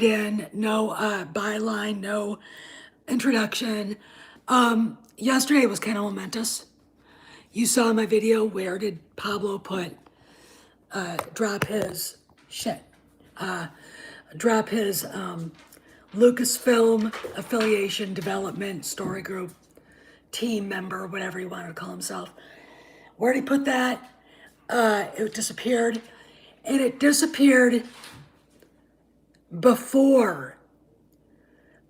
in, no byline, no introduction. Yesterday was kind of momentous. You saw my video. Where did Pablo drop his shit? Drop his Lucasfilm affiliation development story group team member, whatever he wanted to call himself. Where did he put that? It disappeared, and it disappeared before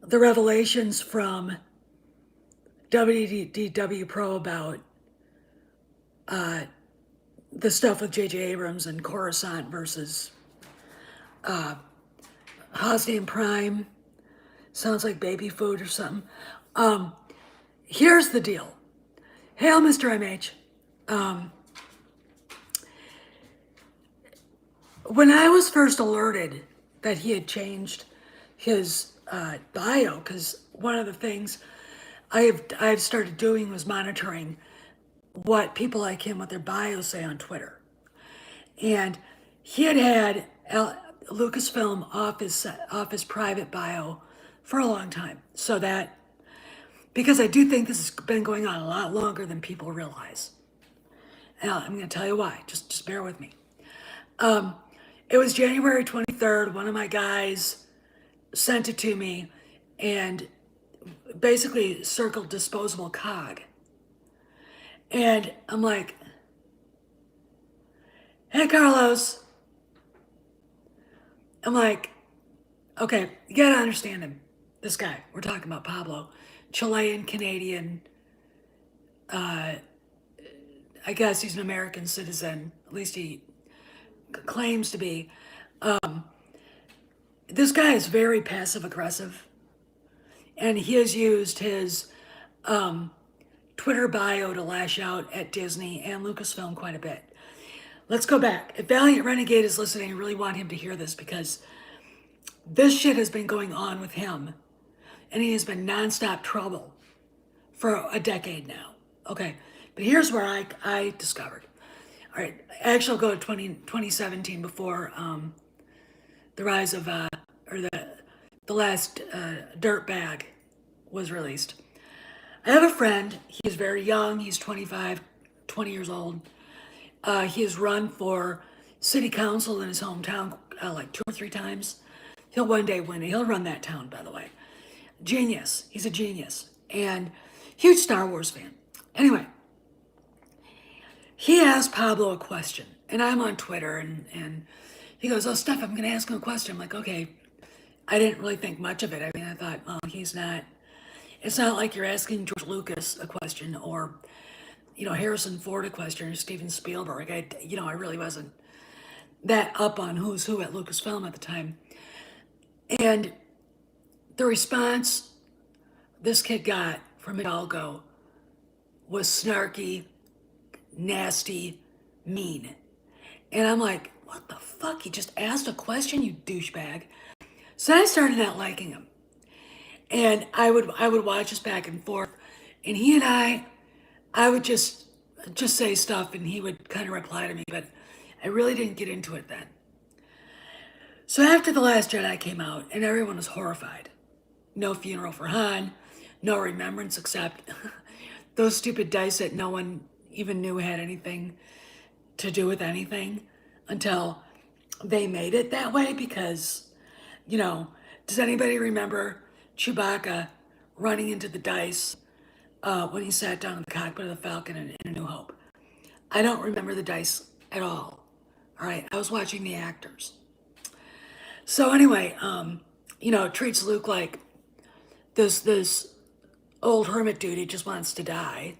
the revelations from WDW Pro about the stuff with J.J. Abrams and Coruscant versus Hosnian Prime. Sounds like baby food or something. Here's the deal. Hail, Mr. MH. When I was first alerted that he had changed his bio, because one of the things I've started doing was monitoring what people like him with their bios say on Twitter, and he had Lucasfilm off his private bio for a long time. So that, because I do think this has been going on a lot longer than people realize. And I'm going to tell you why. Just bear with me. It was January 23rd. One of my guys sent it to me and basically circled disposable cog. And I'm like, hey, Carlos. I'm like, okay, you gotta understand him. This guy, we're talking about Pablo, Chilean, Canadian, I guess he's an American citizen, at least he claims to be. This guy is very passive aggressive, and he has used his Twitter bio to lash out at Disney and Lucasfilm quite a bit. Let's go back. If Valiant Renegade is listening, I really want him to hear this, because this shit has been going on with him, and he has been nonstop trouble for a decade now. Okay, but here's where I discovered. All right, actually I'll go to 2017 before the rise of, or the last Dirt Bag was released. I have a friend, he's very young, he's 25, 20 years old. He has run for city council in his hometown like 2 or 3 times. He'll one day win it. He'll run that town, by the way. Genius. He's a genius. And huge Star Wars fan. Anyway, he asked Pablo a question. And I'm on Twitter, and he goes, oh, Steph, I'm going to ask him a question. I'm like, okay. I didn't really think much of it. I mean, I thought, oh, it's not like you're asking George Lucas a question, or, Harrison Ford a question, or Steven Spielberg. I really wasn't that up on who's who at Lucasfilm at the time. And the response this kid got from Hidalgo was snarky, nasty, mean. And I'm like, what the fuck? He just asked a question, you douchebag. So I started not liking him. And I would watch us back and forth. And he and I would just say stuff, and he would kind of reply to me, but I really didn't get into it then. So after The Last Jedi came out, and everyone was horrified. No funeral for Han, no remembrance except those stupid dice that no one even knew had anything to do with anything until they made it that way, because, does anybody remember Chewbacca running into the dice when he sat down in the cockpit of the Falcon in A New Hope? I don't remember the dice at all. All right, I was watching the actors. So anyway, treats Luke like this old hermit dude. He just wants to die.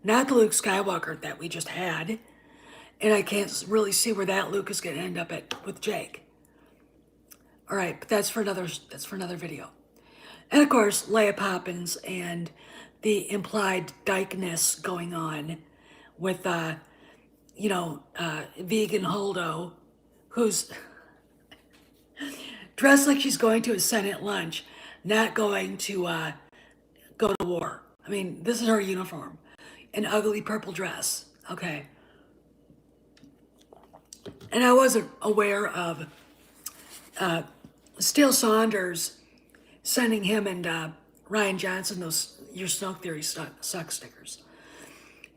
Not the Luke Skywalker that we just had. And I can't really see where that Luke is going to end up with Jake. All right, but that's for another video. And of course, Leia Poppins and the implied dykeness going on with, vegan Holdo, who's dressed like she's going to a Senate lunch, not going to go to war. I mean, this is her uniform, an ugly purple dress. Okay. And I wasn't aware of Steele Saunders sending him and Ryan Johnson those Your Snoke Theory suck stickers.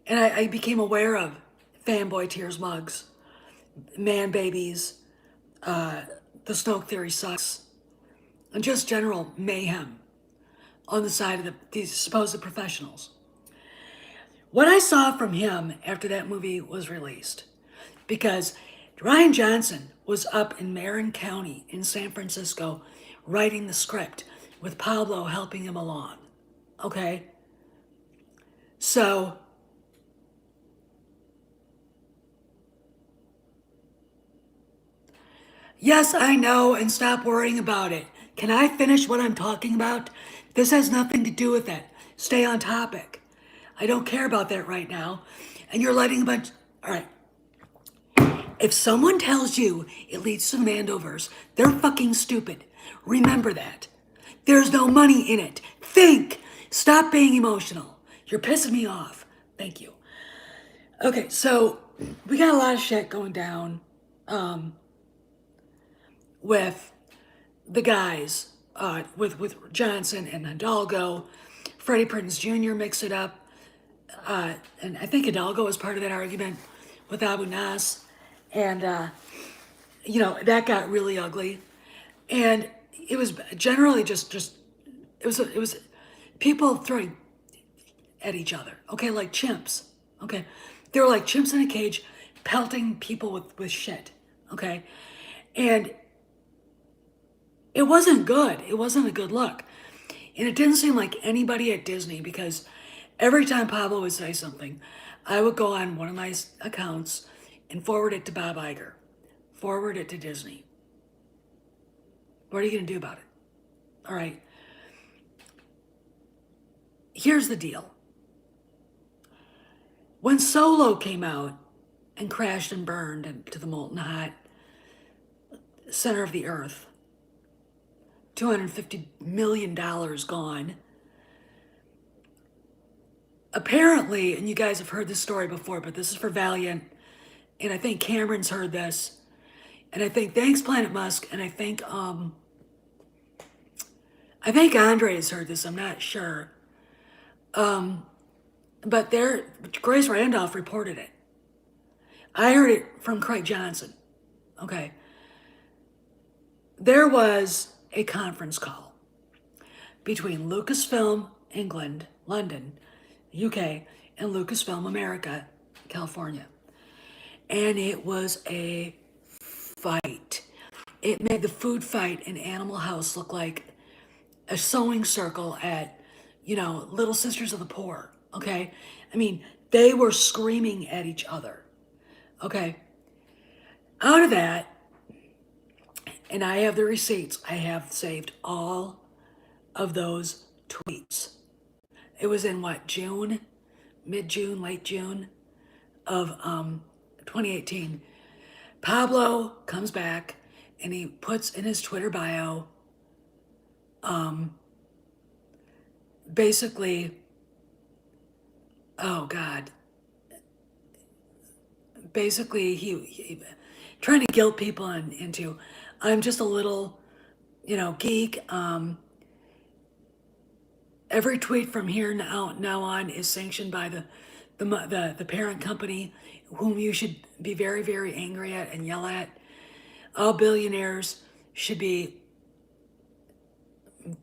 And I became aware of fanboy tears mugs, man babies, the Snoke Theory sucks, and just general mayhem on the side of these supposed professionals. What I saw from him after that movie was released, because Ryan Johnson was up in Marin County in San Francisco writing the script with Pablo helping him along. Okay? So, yes, I know, and stop worrying about it. Can I finish what I'm talking about? This has nothing to do with that. Stay on topic. I don't care about that right now. And you're letting a bunch. All right. If someone tells you it leads to the Mandoverse, they're fucking stupid. Remember that. There's no money in it. Think. Stop being emotional. You're pissing me off. Thank you. Okay, so we got a lot of shit going down with the guys, with Johnson and Hidalgo. Freddie Prinze Jr. mixed it up. And I think Hidalgo was part of that argument with Abu Nas. And, that got really ugly. And it was generally it was people throwing at each other, okay, like chimps, okay? They were like chimps in a cage pelting people with shit, okay? And it wasn't good. It wasn't a good look. And it didn't seem like anybody at Disney, because every time Pablo would say something, I would go on one of my accounts and forward it to Bob Iger, forward it to Disney. What are you going to do about it? All right. Here's the deal. When Solo came out and crashed and burned into the molten hot center of the earth, $250 million gone. Apparently, and you guys have heard this story before, but this is for Valiant, and I think Cameron's heard this, and I think thanks Planet Musk, and I think Andre has heard this. I'm not sure, but Grace Randolph reported it. I heard it from Craig Johnson. Okay, there was a conference call between Lucasfilm England, London, UK, and Lucasfilm America, California. And it was a fight. It made the food fight in Animal House look like a sewing circle at, Little Sisters of the Poor, okay? I mean, they were screaming at each other, okay? Out of that, and I have the receipts, I have saved all of those tweets. It was in June, mid-June, late June of 2018. Pablo comes back and he puts in his Twitter bio, basically, oh God, basically he trying to guilt people into, I'm just a little, geek. Every tweet from here now on is sanctioned by the parent company, whom you should be very, very angry at and yell at. All billionaires should be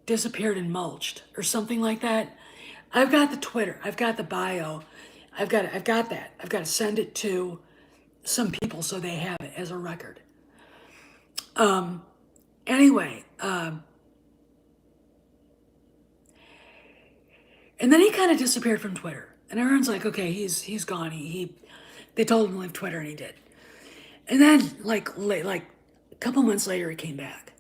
disappeared and mulched, or something like that. I've got the Twitter. I've got the bio. I've got that. I've got to send it to some people so they have it as a record. Anyway, and then he kind of disappeared from Twitter, and everyone's like, okay, he's gone. They told him to leave Twitter, and he did. And then like a couple months later, he came back.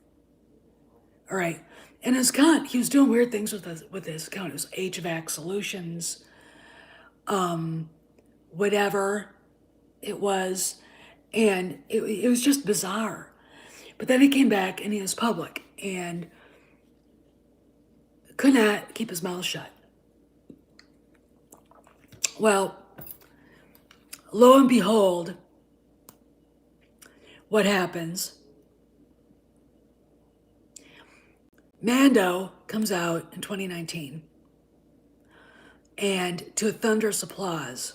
All right, and his account, he was doing weird things with his account. It was HVAC Solutions, whatever it was, and it was just bizarre. But then he came back and he was public and could not keep his mouth shut. Well, lo and behold, what happens? Mando comes out in 2019, and to a thunderous applause.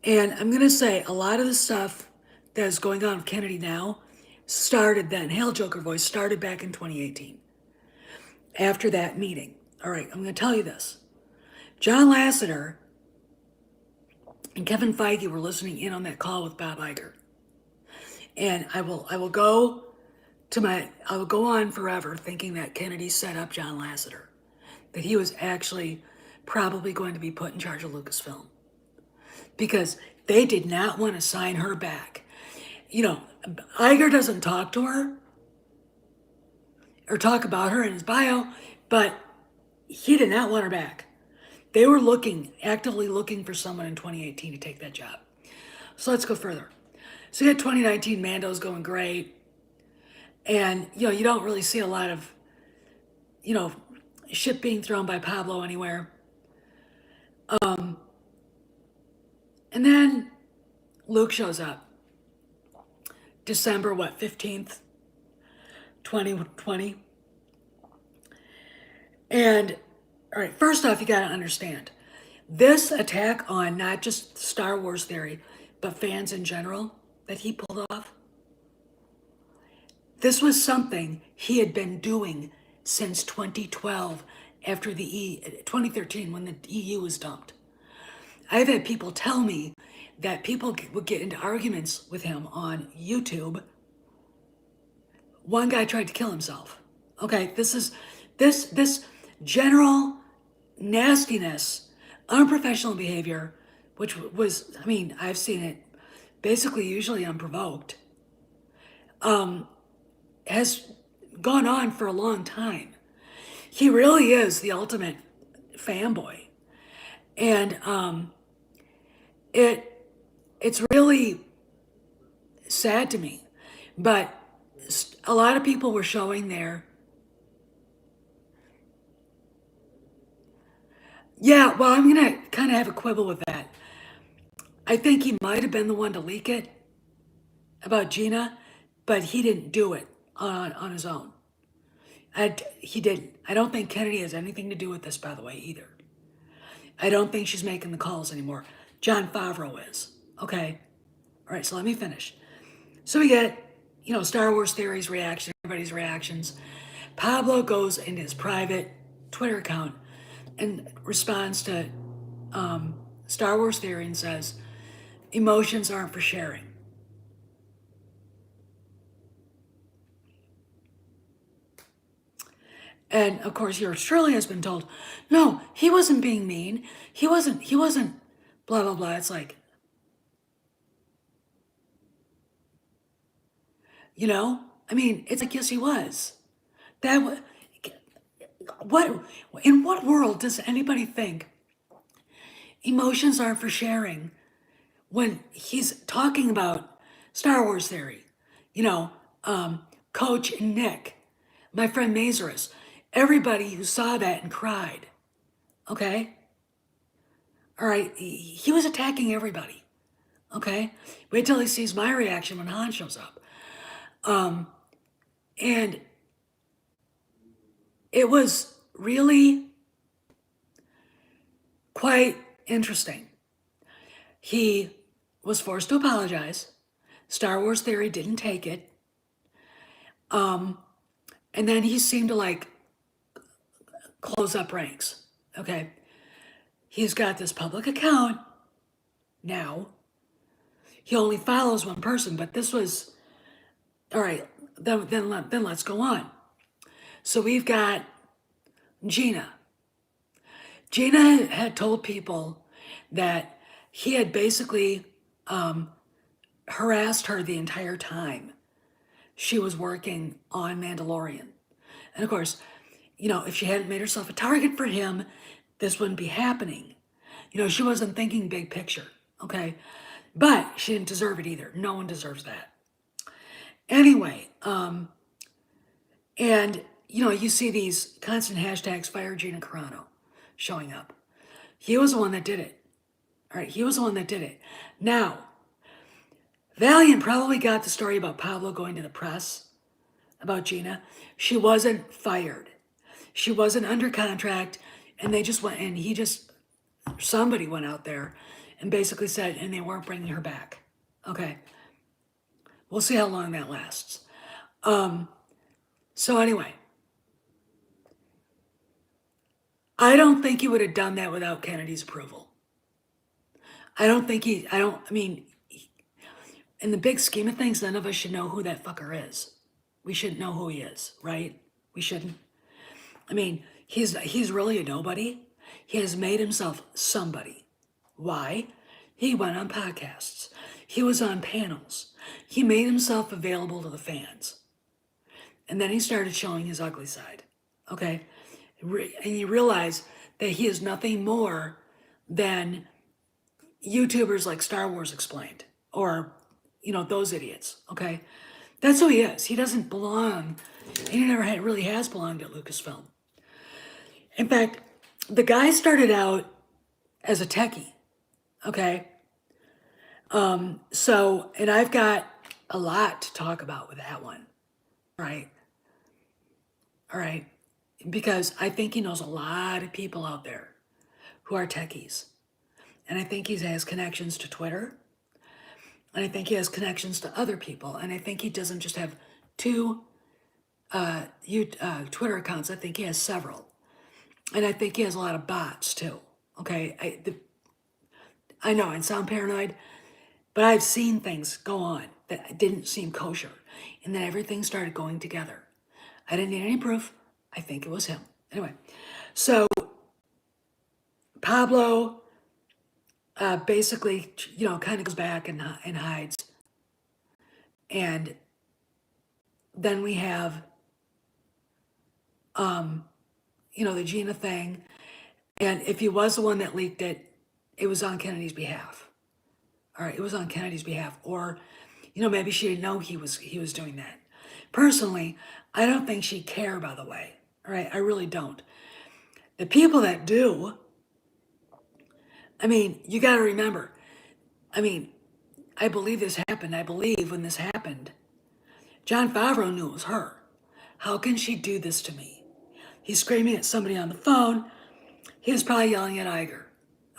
And I'm going to say a lot of the stuff that is going on with Kennedy now started then. Hail Joker Voice started back in 2018 after that meeting. All right, I'm going to tell you this. John Lasseter and Kevin Feige were listening in on that call with Bob Iger. And I will go on forever thinking that Kennedy set up John Lasseter, that he was actually probably going to be put in charge of Lucasfilm, because they did not want to sign her back. You know, Iger doesn't talk to her or talk about her in his bio, but he did not want her back. They were actively looking for someone in 2018 to take that job. So let's go further. So you got 2019, Mando's going great. And, you don't really see a lot of, shit being thrown by Pablo anywhere. And then Luke shows up. December, 15th, 2020. And, all right, first off, you got to understand, this attack on not just Star Wars theory, but fans in general that he pulled off, this was something he had been doing since 2012, after 2013, when the EU was dumped. I've had people tell me that people would get into arguments with him on YouTube. One guy tried to kill himself. Okay, this general nastiness, unprofessional behavior, which was, I've seen it basically usually unprovoked, has gone on for a long time. He really is the ultimate fanboy. And it's really sad to me. But a lot of people were showing their... Yeah, well, I'm going to kind of have a quibble with that. I think he might have been the one to leak it about Gina, but he didn't do it on his own. He didn't. I don't think Kennedy has anything to do with this, by the way, either. I don't think she's making the calls anymore. Jon Favreau is. Okay? All right, so let me finish. So we get, Star Wars Theory's reaction, everybody's reactions. Pablo goes into his private Twitter account and responds to Star Wars Theory and says, emotions aren't for sharing. And of course, yours truly has been told, no, he wasn't being mean. He wasn't, blah, blah, blah. It's like, it's like, yes, he was. In what world does anybody think emotions aren't for sharing when he's talking about Star Wars Theory? Coach and Nick, my friend Mazarus, everybody who saw that and cried. Okay? All right, he was attacking everybody. Okay? Wait till he sees my reaction when Han shows up. And it was really quite interesting. He was forced to apologize. Star Wars Theory didn't take it. And then he seemed to close up ranks. Okay. He's got this public account now. He only follows one person, but this was, all right, then let's go on. So we've got Gina. Gina had told people that he had basically harassed her the entire time she was working on Mandalorian. And of course, if she hadn't made herself a target for him, this wouldn't be happening. She wasn't thinking big picture, okay? But she didn't deserve it either. No one deserves that. Anyway, and, you see these constant hashtags, fire Gina Carano, showing up. He was the one that did it. All right, he was the one that did it. Now, Valiant probably got the story about Pablo going to the press about Gina. She wasn't fired. She wasn't under contract, and they just went, and somebody went out there and basically said, and they weren't bringing her back. Okay. We'll see how long that lasts. So anyway, I don't think he would have done that without Kennedy's approval. I mean, in the big scheme of things, none of us should know who that fucker is. We shouldn't know who he is, right? We shouldn't. I mean, he's really a nobody. He has made himself somebody. Why? He went on podcasts. He was on panels. He made himself available to the fans. And then he started showing his ugly side. Okay? And you realize that he is nothing more than YouTubers like Star Wars Explained, or, those idiots. Okay? That's who he is. He doesn't belong. He never really has belonged at Lucasfilm. In fact, the guy started out as a techie. Okay? And I've got a lot to talk about with that one. Right? All right? Because I think he knows a lot of people out there who are techies. And I think he has connections to Twitter. And I think he has connections to other people. And I think he doesn't just have two Twitter accounts. I think he has several. And I think he has a lot of bots too. Okay? I know I sound paranoid, but I've seen things go on that didn't seem kosher. And then everything started going together. I didn't need any proof. I think it was him. Anyway, so Pablo basically, kind of goes back and hides. And then we have, the Gina thing. And if he was the one that leaked it, it was on Kennedy's behalf. All right, it was on Kennedy's behalf. Or, maybe she didn't know he was doing that. Personally, I don't think she'd care, by the way. All right, I really don't. The people that do, you got to remember, I believe this happened. I believe when this happened, Jon Favreau knew it was her. How can she do this to me? He's screaming at somebody on the phone. He was probably yelling at Iger.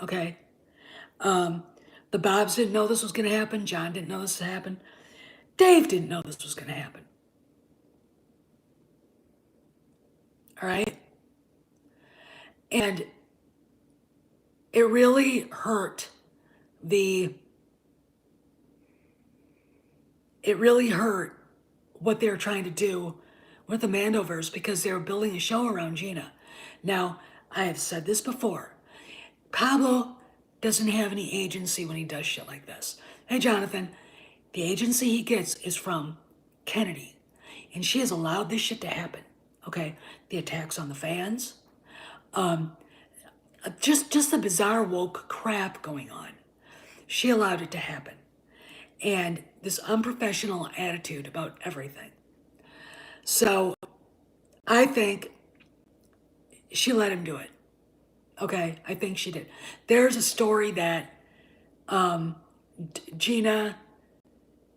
Okay? The Bobs didn't know this was going to happen. John didn't know this would happen. Dave didn't know this was going to happen. All right? And it really hurt what they were trying to do with the Mandoverse, because they were building a show around Gina. Now, I have said this before. Pablo doesn't have any agency when he does shit like this. Hey, Jonathan, the agency he gets is from Kennedy. And she has allowed this shit to happen. Okay? The attacks on the fans. Just the bizarre woke crap going on. She allowed it to happen. And this unprofessional attitude about everything. So, I think she let him do it. Okay? I think she did. There's a story that Gina,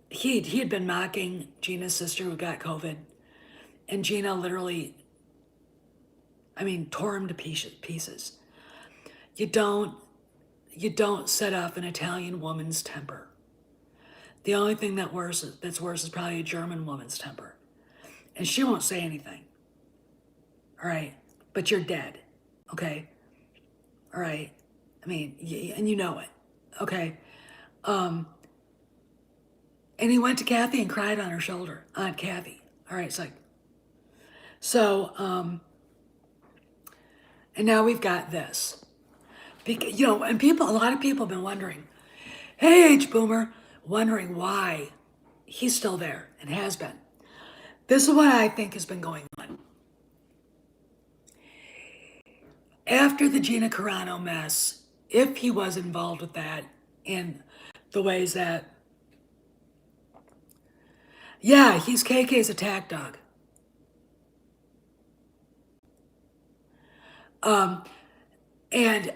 he had been mocking Gina's sister who got COVID. And Gina literally, tore him to pieces. You don't set off an Italian woman's temper. The only thing that's worse is probably a German woman's temper. And she won't say anything. All right? But you're dead. Okay? All right? And you know it. Okay? And he went to Kathy and cried on her shoulder. Aunt Kathy. All right? It's like... So, and now we've got this. Because, and a lot of people have been wondering, hey, H-Boomer, wondering why he's still there and has been. This is what I think has been going on. After the Gina Carano mess, if he was involved with that in the ways that, yeah, he's KK's attack dog. And,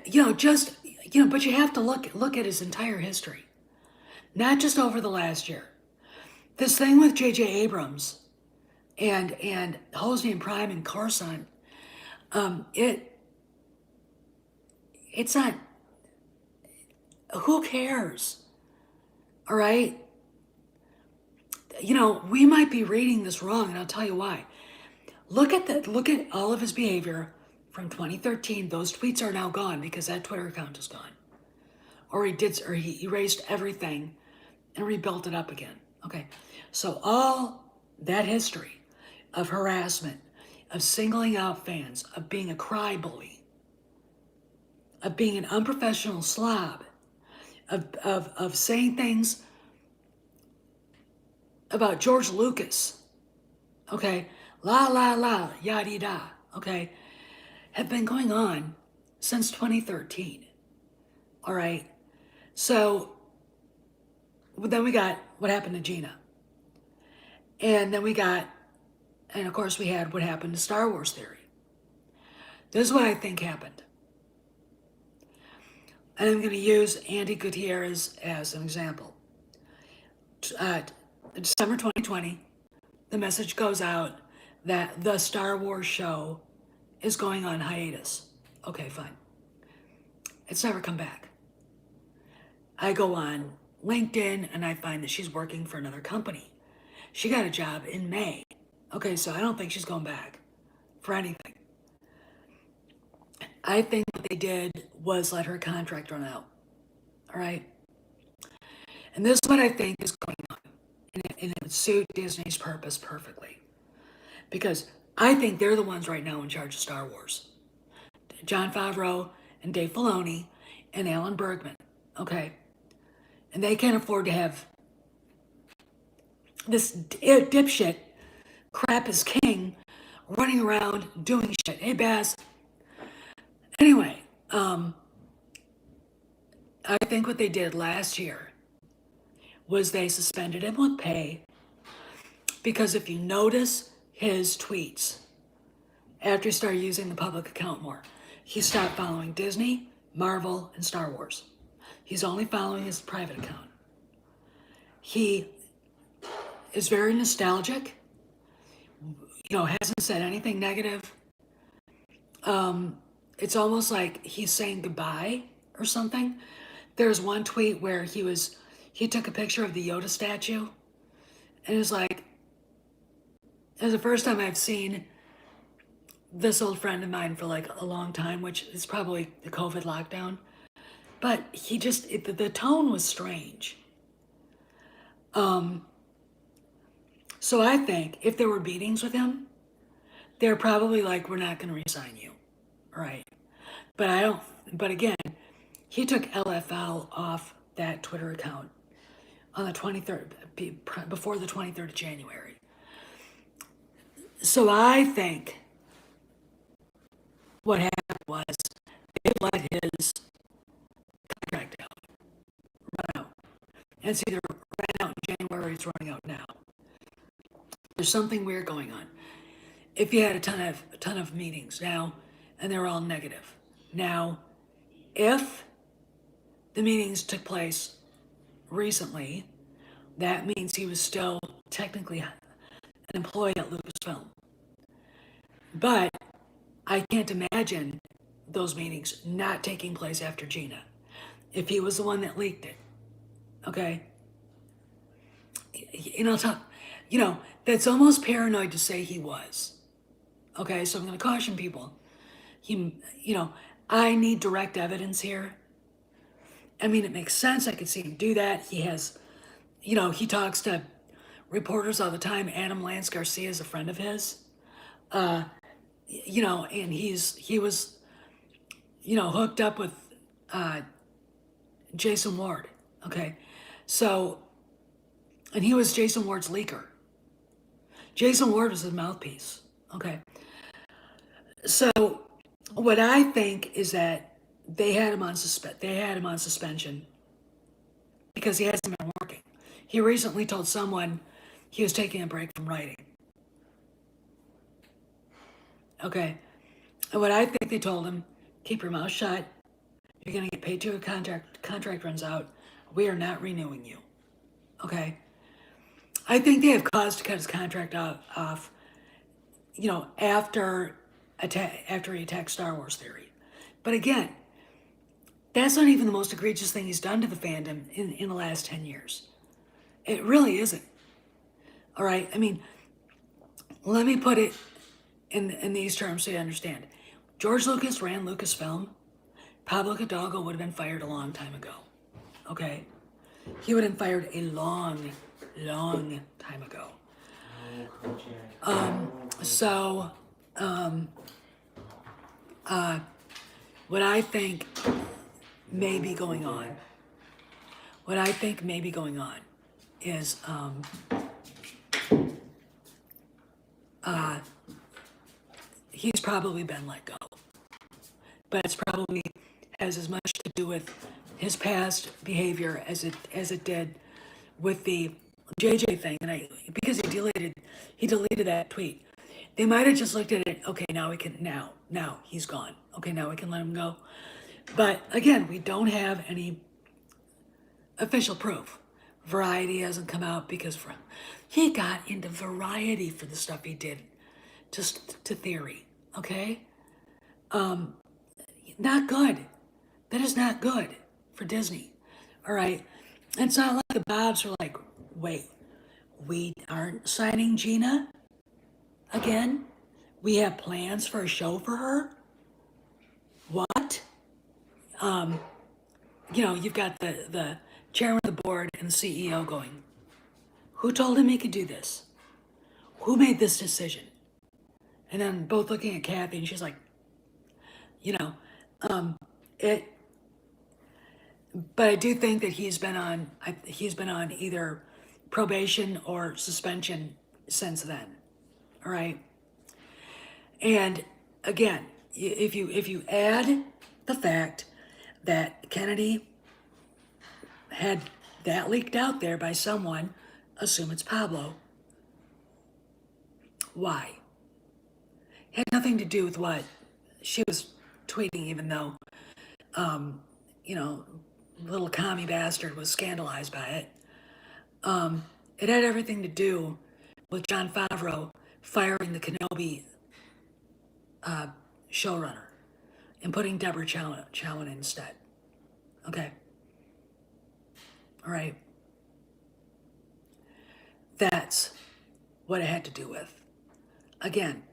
but you have to look at his entire history. Not just over the last year. This thing with J.J. Abrams and Hosni and Prime and Coruscant, it's not, who cares? All right? We might be reading this wrong, and I'll tell you why. Look at all of his behavior from 2013. Those tweets are now gone because that Twitter account is gone. Or he erased everything and rebuilt it up again. Okay. So all that history of harassment, of singling out fans, of being a crybaby, of being an unprofessional slob, of saying things about George Lucas, okay, la la la, yada yada, okay, have been going on since 2013. All right. So then we got what happened to Gina. And then and of course we had what happened to Star Wars Theory. This is what I think happened. And I'm going to use Andy Gutierrez as an example. December 2020, the message goes out that the Star Wars show is going on hiatus. Okay, fine. It's never come back. I go on LinkedIn and I find that she's working for another company. She got a job in May. Okay, so I don't think she's going back for anything. I think what they did was let her contract run out. All right? And this is what I think is going on. And it would suit Disney's purpose perfectly. Because I think they're the ones right now in charge of Star Wars. Jon Favreau and Dave Filoni and Alan Bergman. Okay? And they can't afford to have this dipshit crap is king running around doing shit. Hey, Baz. Anyway, I think what they did last year was they suspended him with pay because if you notice his tweets after he started using the public account more, he stopped following Disney, Marvel, and Star Wars. He's only following his private account. He is very nostalgic, hasn't said anything negative. It's almost like he's saying goodbye or something. There's one tweet where he took a picture of the Yoda statue and it was like, it was the first time I've seen this old friend of mine for like a long time, which is probably the COVID lockdown. But the tone was strange. So I think if there were meetings with him, they're probably like, we're not going to re-sign you. Right. But again, he took LFL off that Twitter account on the 23rd, before the 23rd of January. So I think what happened was they let his contract run out. And it's either ran out in January or it's running out now. There's something weird going on. If you had a ton of meetings now, and they're all negative. Now, if the meetings took place recently, that means he was still technically an employee at Lucasfilm. But I can't imagine those meetings not taking place after Gina, if he was the one that leaked it. Okay? That's almost paranoid to say he was. Okay, so I'm going to caution people. I need direct evidence here. I mean, it makes sense. I could see him do that. He has, he talks to reporters all the time. Adam Lance Garcia is a friend of his. And he was, hooked up with Jason Ward. Okay, so, and he was Jason Ward's leaker. Jason Ward was his mouthpiece. Okay, so what I think is that they had him on suspension because he hasn't been working. He recently told someone he was taking a break from writing. Okay, and what I think they told him, keep your mouth shut. You're going to get paid till your contract runs out. We are not renewing you. Okay, I think they have cause to cut his contract off after he attacked Star Wars theory. But again, that's not even the most egregious thing he's done to the fandom in the last 10 years. It really isn't. All right? I mean, let me put it in these terms so you understand. George Lucas ran Lucasfilm. Pablo Hidalgo would have been fired a long time ago. Okay? He would have been fired a long, long time ago. What I think may be going on, is he's probably been let go. But it's probably has as much to do with his past behavior as it did with the JJ thing, and because he deleted that tweet. They might have just looked at it. Okay, now he's gone. Okay, now we can let him go. But again, we don't have any official proof. Variety hasn't come out because he got into Variety for the stuff he did, just to theory. Okay, not good. That is not good for Disney. All right, it's not like the Bobs are like, wait, we aren't signing Gina again? We have plans for a show for her? What? You've got the chairman of the board and the CEO going, who told him he could do this? Who made this decision? And then both looking at Kathy, and she's like, but I do think that he's been on either probation or suspension since then. All right. And again, if you add the fact that Kennedy had that leaked out there by someone, assume it's Pablo. Why? It had nothing to do with what she was tweeting, even though, little commie bastard was scandalized by it. It had everything to do with Jon Favreau firing the Kenobi showrunner and putting Deborah Chow in instead. Okay. All right. That's what it had to do with. Again,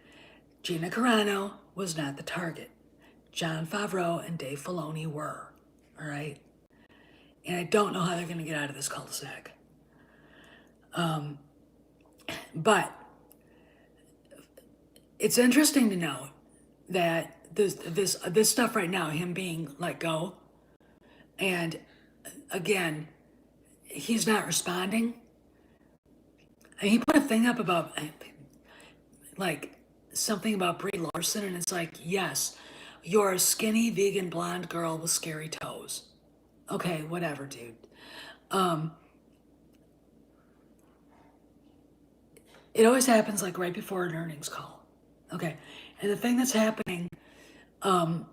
Gina Carano was not the target. Jon Favreau and Dave Filoni were. All right. And I don't know how they're going to get out of this cul-de-sac. But it's interesting to note that this stuff right now, him being let go, and again, he's not responding. And he put a thing up about like something about Brie Larson, and it's like, yes, you're a skinny vegan blonde girl with scary toes. Okay, whatever, dude. It always happens like right before an earnings call. Okay, and the thing that's happening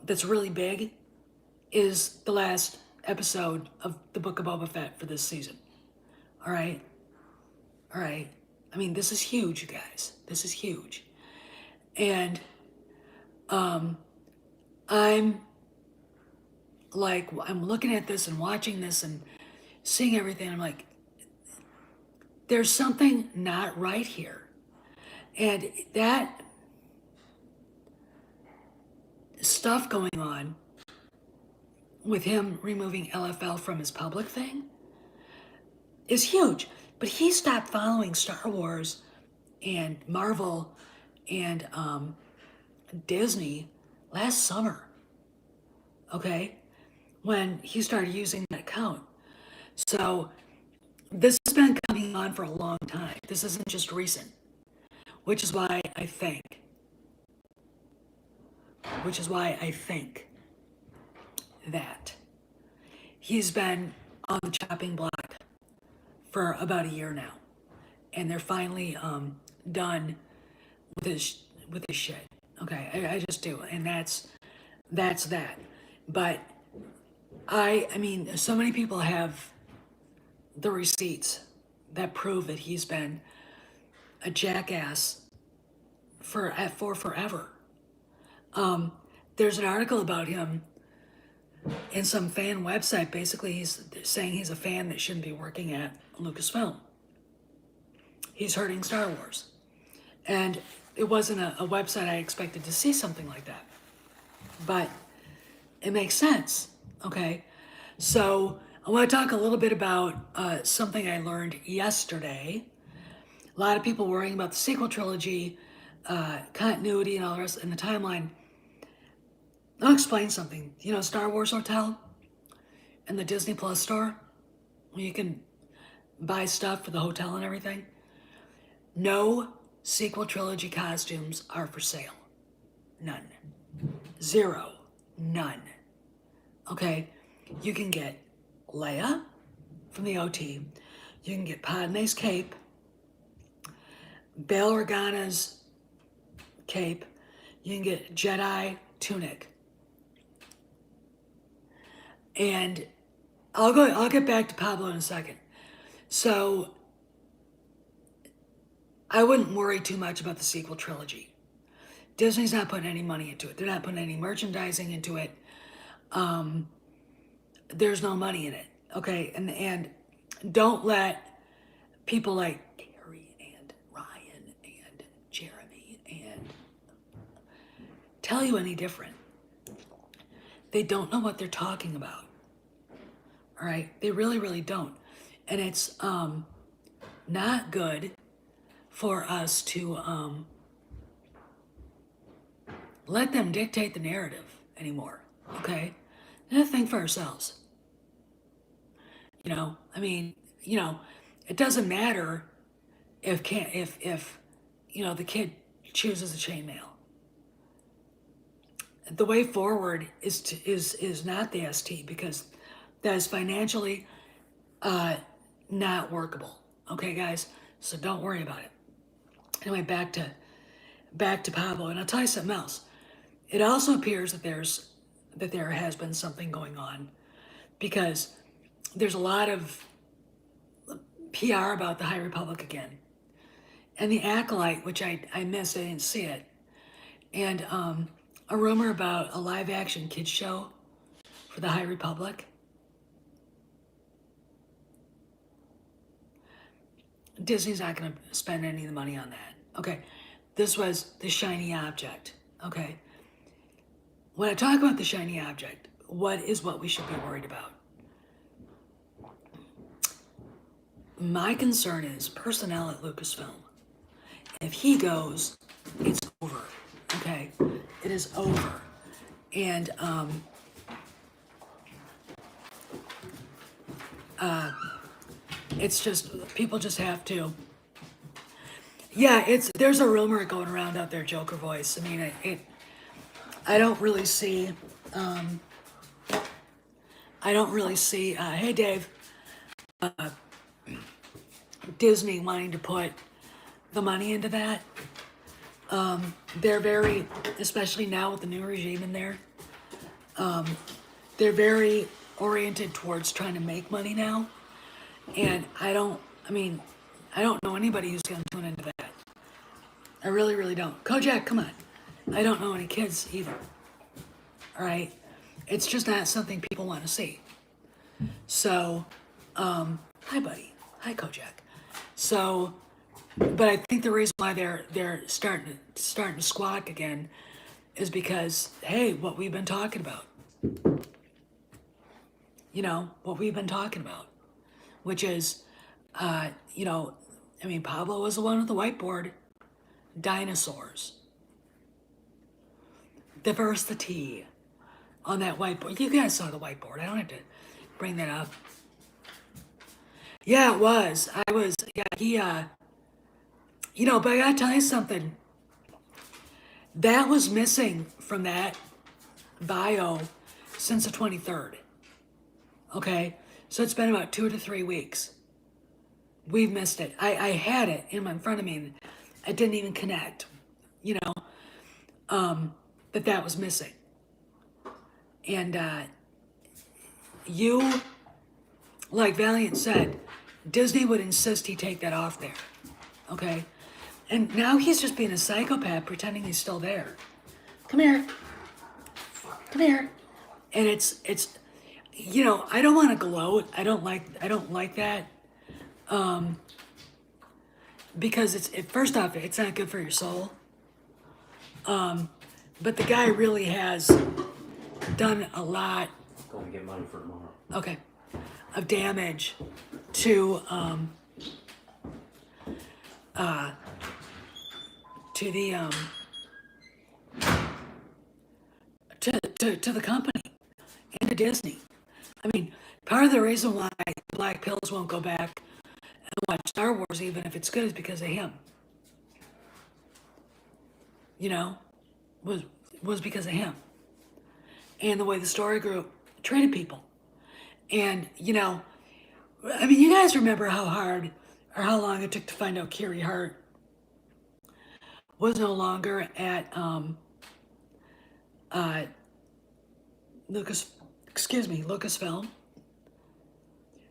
that's really big is the last episode of the Book of Boba Fett for this season. All right. I mean, this is huge, you guys. This is huge. And I'm looking at this and watching this and seeing everything. I'm like, there's something not right here. And that stuff going on with him removing LFL from his public thing is huge. But he stopped following Star Wars and Marvel and Disney last summer. Okay? When he started using that account. So this has been coming on for a long time. This isn't just recent. Which is why I think that he's been on the chopping block for about a year now. And they're finally done with his shit. Okay, I just do. And that's that. But I mean, so many people have the receipts that prove that he's been a jackass for forever. There's an article about him in some fan website. Basically, he's saying he's a fan that shouldn't be working at Lucasfilm. He's hurting Star Wars. And it wasn't a website I expected to see something like that. But it makes sense, okay? So I want to talk a little bit about something I learned yesterday. A lot of people worrying about the sequel trilogy, continuity and all the rest, and the timeline. I'll explain something. You know, Star Wars Hotel and the Disney Plus store, where you can buy stuff for the hotel and everything. No sequel trilogy costumes are for sale. None. Zero. None. Okay? You can get Leia from the OT. You can get Padme's cape, Bail Organa's cape. You can get Jedi tunic. And I'll get back to Pablo in a second. So I wouldn't worry too much about the sequel trilogy. Disney's not putting any money into it. They're not putting any merchandising into it. There's no money in it, okay? And don't let people like Gary and Ryan and Jeremy and tell you any different. They don't know what they're talking about, all right? They really, really don't. And it's not good for us to let them dictate the narrative anymore, okay? And think for ourselves. You know, I mean, you know, it doesn't matter if you know, the kid chooses a chainmail. The way forward is not the ST, because that is financially not workable. Okay, guys, so don't worry about it. Anyway, back to Pablo, and I'll tell you something else. It also appears that there has been something going on, because there's a lot of PR about the High Republic again, and the Acolyte, which I missed, I didn't see it, and a rumor about a live-action kids show for the High Republic. Disney's not going to spend any of the money on that. Okay, this was the shiny object. Okay, when I talk about the shiny object, what we should be worried about? My concern is personnel at Lucasfilm. If he goes, it's over. Okay, it is over. And it's just, people just have to. Yeah, there's a rumor going around out there, Joker voice. I mean, I don't really see. Hey, Dave. Disney wanting to put the money into that. They're very, especially now with the new regime in there, they're very oriented towards trying to make money now. And I don't know anybody who's going to tune into that. I really, really don't. Kojak, come on. I don't know any kids either. All right? It's just not something people want to see. So, hi, buddy. Hi, Kojak. So, but I think the reason why they're starting to squawk again is because, hey, what we've been talking about. You know, what we've been talking about. Which is, you know, I mean, Pablo was the one with the whiteboard. Dinosaurs. Diversity on that whiteboard. You guys saw the whiteboard. I don't have to bring that up. Yeah, it was. He, you know, but I gotta tell you something. That was missing from that bio since the 23rd. Okay? So it's been about 2 to 3 weeks. We've missed it. I had it in front of me and I didn't even connect, you know, but that was missing. And you, like Valiant said, Disney would insist he take that off there, okay? And now he's just being a psychopath, pretending he's still there. Come here. Come here. And it's I don't want to gloat. I don't like that. Because first off, it's not good for your soul. But the guy really has done a lot. Going to get money for tomorrow. Okay, of damage to the to the company and to Disney. I mean, part of the reason why Black Pills won't go back and watch Star Wars, even if it's good, is because of him. Was because of him and the way the story group treated people. And you guys remember how hard or how long it took to find out Carrie Hart was no longer at Lucasfilm.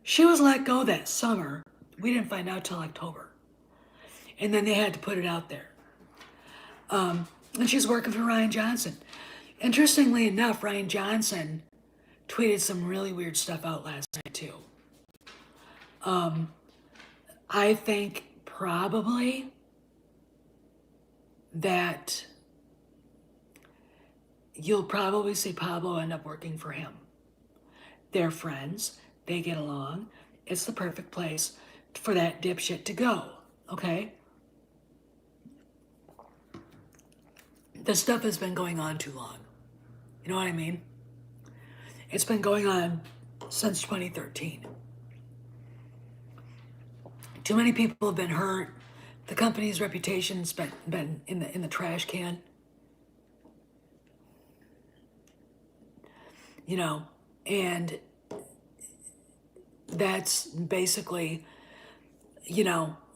She was let go that summer. We didn't find out till October, and then they had to put it out there. And she's working for Ryan Johnson. Interestingly enough, Ryan Johnson tweeted some really weird stuff out last night too. I think probably that you'll probably see Pablo end up working for him. They're friends. They get along. It's the perfect place for that dipshit to go. Okay? This stuff has been going on too long. You know what I mean? It's been going on since 2013. Too many people have been hurt. The company's reputation's been in the trash can. And that's basically,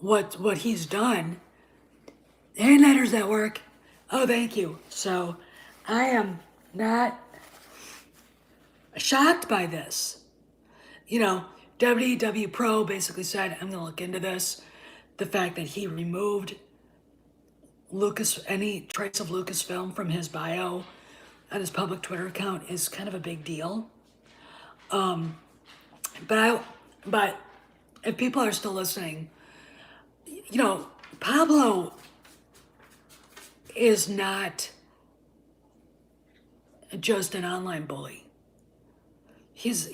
what he's done. Hey, letters at work. Oh, thank you. So I am not shocked by this. WW Pro basically said, I'm going to look into this. The fact that he removed any trace of Lucasfilm from his bio on his public Twitter account is kind of a big deal. But if people are still listening, Pablo is not just an online bully. He's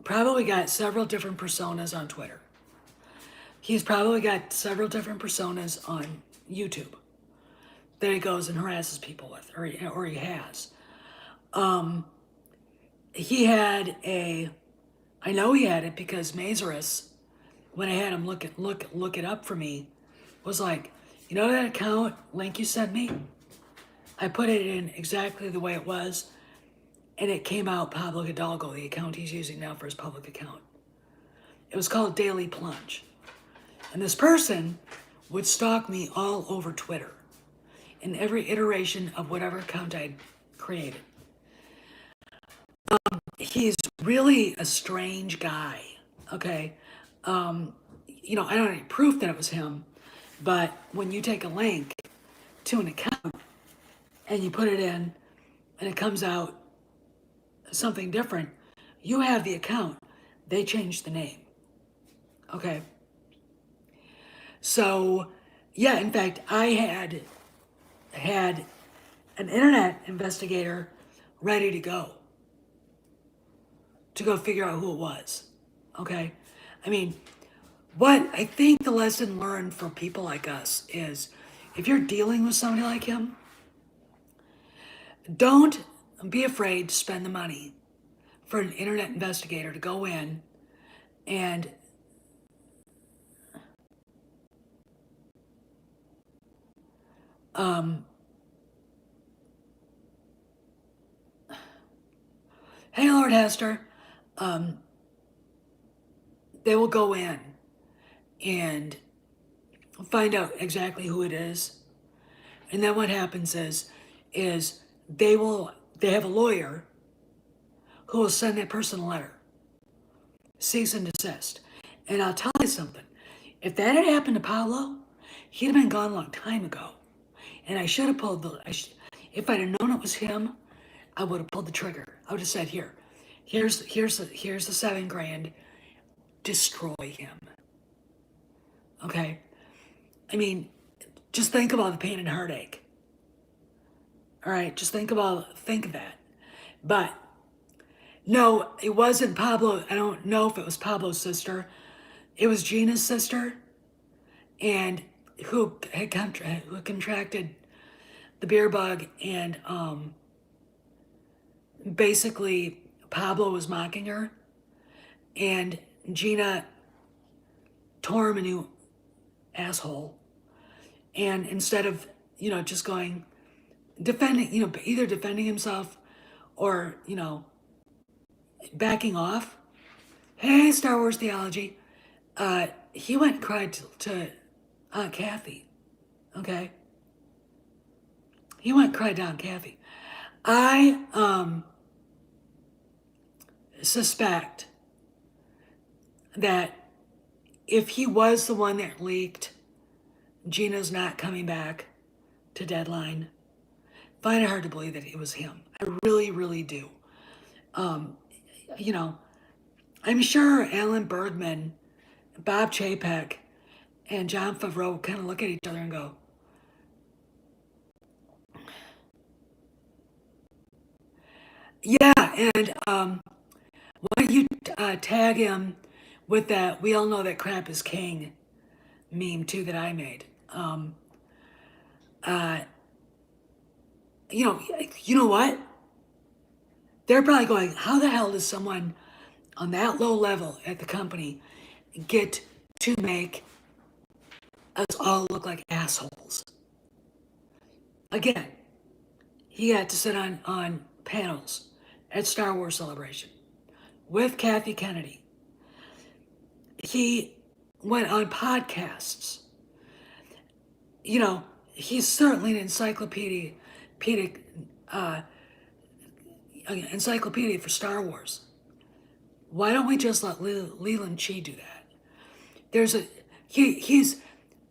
probably got several different personas on Twitter. He's probably got several different personas on YouTube that he goes and harasses people with, or he has. I know he had it because Mazarus, when I had him look it up for me, was like, that account link you sent me? I put it in exactly the way it was, and it came out Pablo Hidalgo, the account he's using now for his public account. It was called Daily Plunge. And this person would stalk me all over Twitter in every iteration of whatever account I'd created. He's really a strange guy, okay? I don't have any proof that it was him, but when you take a link to an account and you put it in and it comes out something different, you have the account. They changed the name, okay? So, yeah, in fact, I had an internet investigator ready to go figure out who it was, okay? I mean, what I think the lesson learned for people like us is if you're dealing with somebody like him, don't be afraid to spend the money for an internet investigator to go in and hey, Lord Hester, they will go in and find out exactly who it is. And then what happens is they have a lawyer who will send that person a letter, cease and desist. And I'll tell you something, If that had happened to Pablo, he'd have been gone a long time ago. And I should have pulled if I'd have known it was him, I would have pulled the trigger. I would have said, here's the $7,000. Destroy him. Okay? I mean, just think about the pain and heartache. All right, just think of that. But no, it wasn't Pablo. I don't know if it was Pablo's sister. It was Gina's sister, and who contracted the beer bug, and basically Pablo was mocking her, and Gina tore him a new asshole, and instead of just going defending, either defending himself or backing off. Hey, Star Wars theology. He went and cried to Aunt Kathy. Okay? He went and cried to Aunt Kathy. I suspect that if he was the one that leaked Gina's not coming back to Deadline, find it hard to believe that it was him. I really, really do. I'm sure Alan Bergman, Bob Chapek, and Jon Favreau kind of look at each other and go, yeah, and why don't you tag him with that "we all know that crap is king" meme too that I made. You know what? They're probably going, how the hell does someone on that low level at the company get to make us all look like assholes? Again, he had to sit on panels at Star Wars Celebration with Kathy Kennedy. He went on podcasts. He's certainly an encyclopedia for Star Wars. Why don't we just let Leland Chi do that? He's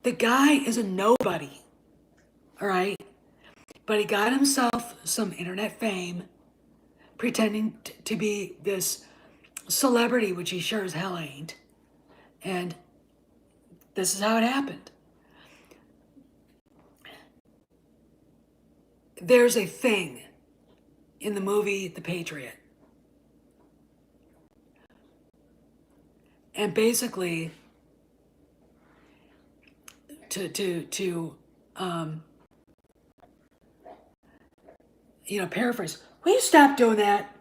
the guy is a nobody, all right? But he got himself some internet fame, pretending to be this celebrity, which he sure as hell ain't. And this is how it happened. There's a thing in the movie The Patriot. And basically, to paraphrase, will you stop doing that?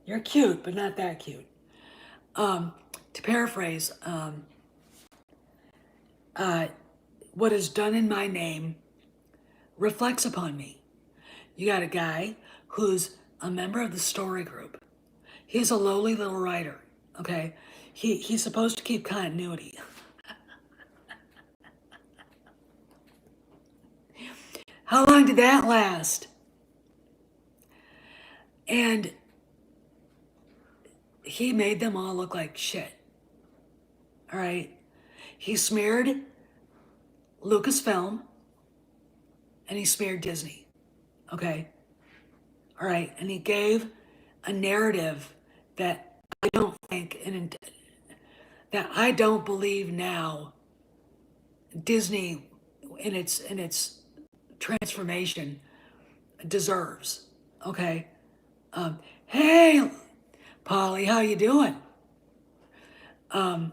You're cute, but not that cute. To paraphrase, what is done in my name reflects upon me. You got a guy who's a member of the story group. He's a lowly little writer, okay? He's supposed to keep continuity. How long did that last? And he made them all look like shit. All right? He smeared Lucasfilm and he smeared Disney. Okay? All right? And he gave a narrative that I don't think, that I don't believe now Disney in its transformation deserves. Okay? Hey, Polly, how you doing? And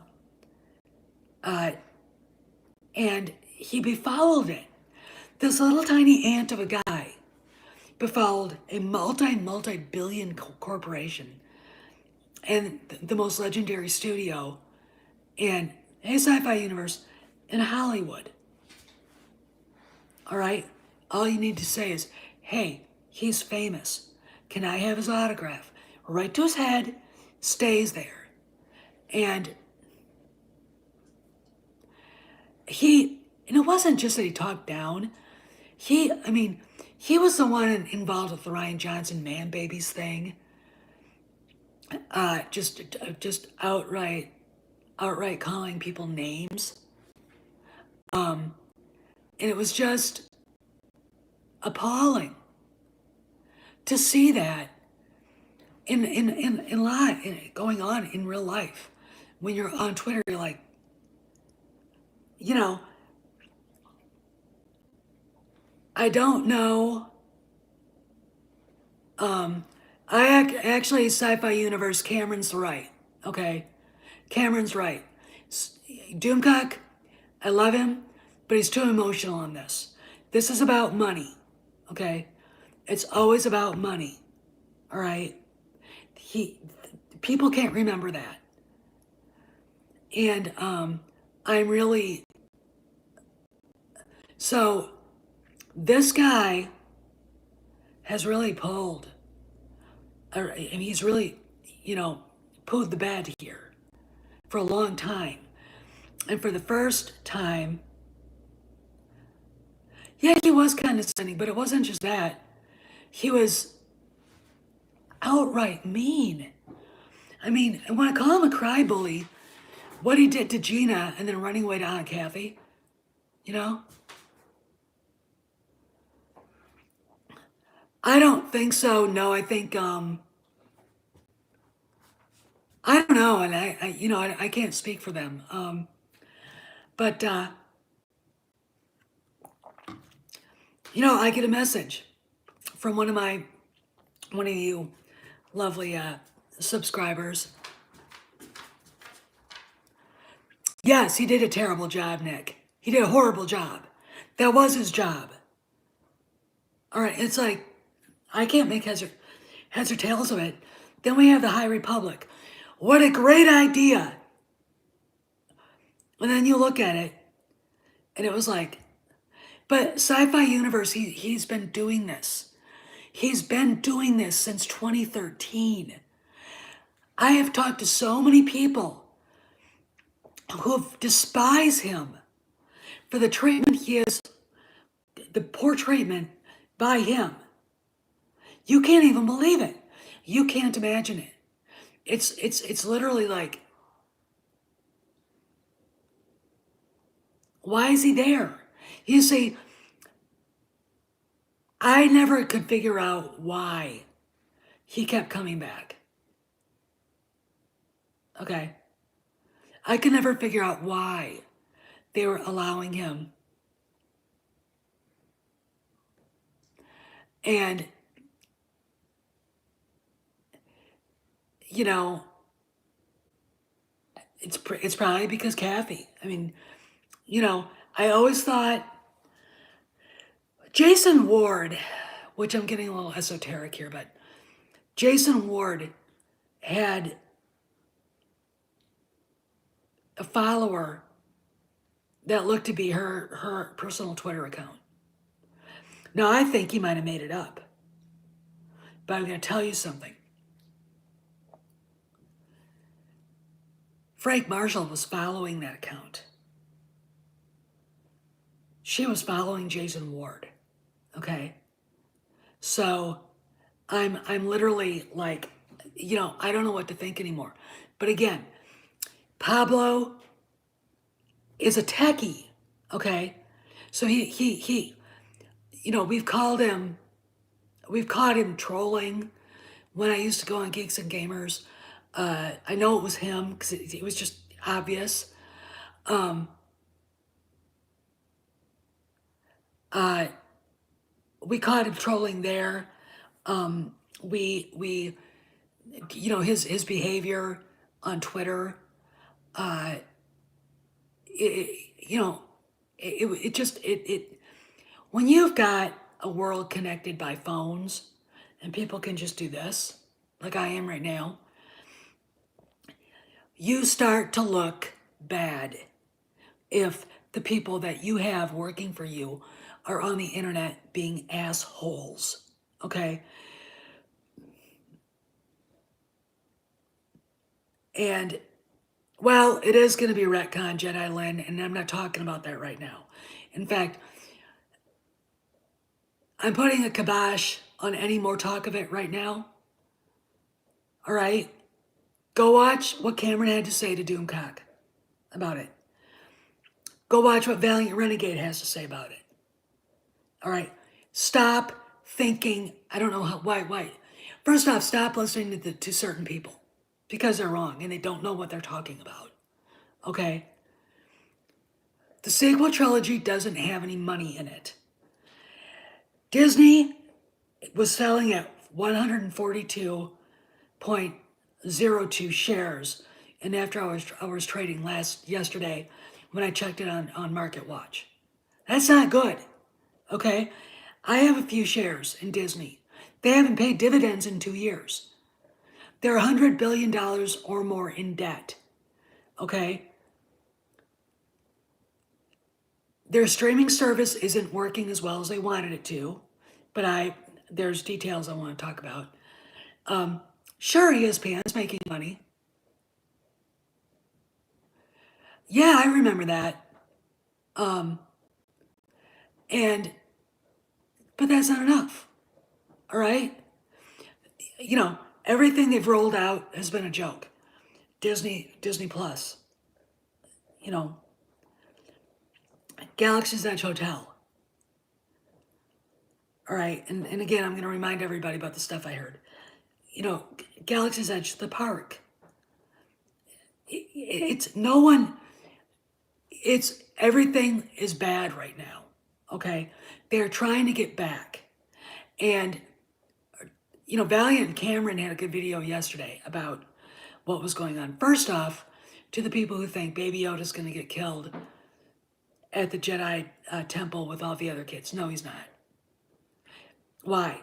he befouled it. This little tiny ant of a guy befouled a multi-billion corporation and the most legendary studio in a sci-fi universe in Hollywood. All right? All you need to say is, hey, he's famous. Can I have his autograph? Right to his head, stays there. And it wasn't just that he talked down. He was the one involved with the Ryan Johnson man babies thing. Just outright outright calling people names. And it was just appalling to see that in live, going on in real life. When you're on Twitter, you're like, you know, I don't know. Actually, sci-fi universe, Cameron's right. Okay, Cameron's right. Doomcock, I love him, but he's too emotional on this. This is about money. Okay, it's always about money. All right. People can't remember that, and I'm really so. This guy has really pulled, and he's really, pulled the bed here for a long time. And for the first time, yeah, he was condescending, but it wasn't just that. He was outright mean. I mean, when I call him a cry bully, what he did to Gina and then running away to Aunt Kathy, you know? I don't think so. No, I think, I don't know, and I can't speak for them. But, I get a message from one of you lovely subscribers. Yes, he did a terrible job, Nick. He did a horrible job. That was his job. All right, it's like, I can't make heads or tails of it. Then we have the High Republic. What a great idea. And then you look at it, and it was like, but Sci-Fi Universe, he's been doing this. He's been doing this since 2013. I have talked to so many people who despise him for the treatment he is, the poor treatment by him. You can't even believe it. You can't imagine it. It's literally like, why is he there? You see, I never could figure out why he kept coming back. Okay? I could never figure out why they were allowing him. And, it's probably because Kathy. I mean, I always thought Jason Ward, which I'm getting a little esoteric here, but Jason Ward had a follower that looked to be her personal Twitter account. Now, I think he might have made it up, but I'm going to tell you something. Frank Marshall was following that account. She was following Jason Ward. Okay? So I'm literally like, I don't know what to think anymore. But again, Pablo is a techie, okay? So he we've caught him trolling when I used to go on Geeks and Gamers. I know it was him because it was just obvious. We caught him trolling there. We his behavior on Twitter. When you've got a world connected by phones and people can just do this, like I am right now, you start to look bad if the people that you have working for you are on the internet being assholes, okay? And, well, it is going to be retcon, Jedi Lynn, and I'm not talking about that right now. In fact, I'm putting a kibosh on any more talk of it right now. All right? Go watch what Cameron had to say to Doomcock. about it. Go watch what Valiant Renegade has to say about it. All right? Stop thinking, I don't know why. First off, stop listening to certain people because they're wrong and they don't know what they're talking about. Okay? The sequel trilogy doesn't have any money in it. Disney was selling at 142.02 shares in after hours trading yesterday when I checked it on Market Watch. That's not good. Okay? I have a few shares in Disney. They haven't paid dividends in 2 years. They're $100 billion or more in debt. Okay? Their streaming service isn't working as well as they wanted it to, but there's details I want to talk about. Sure, ESPN's making money. Yeah, I remember that. But that's not enough. All right? Everything they've rolled out has been a joke. Disney Plus, Galaxy's Edge Hotel. All right, and again, I'm going to remind everybody about the stuff I heard. Galaxy's Edge, the park. Everything is bad right now, okay? They're trying to get back. And, Valiant and Cameron had a good video yesterday about what was going on. First off, to the people who think Baby Yoda's going to get killed at the Jedi temple with all the other kids. No, he's not. Why?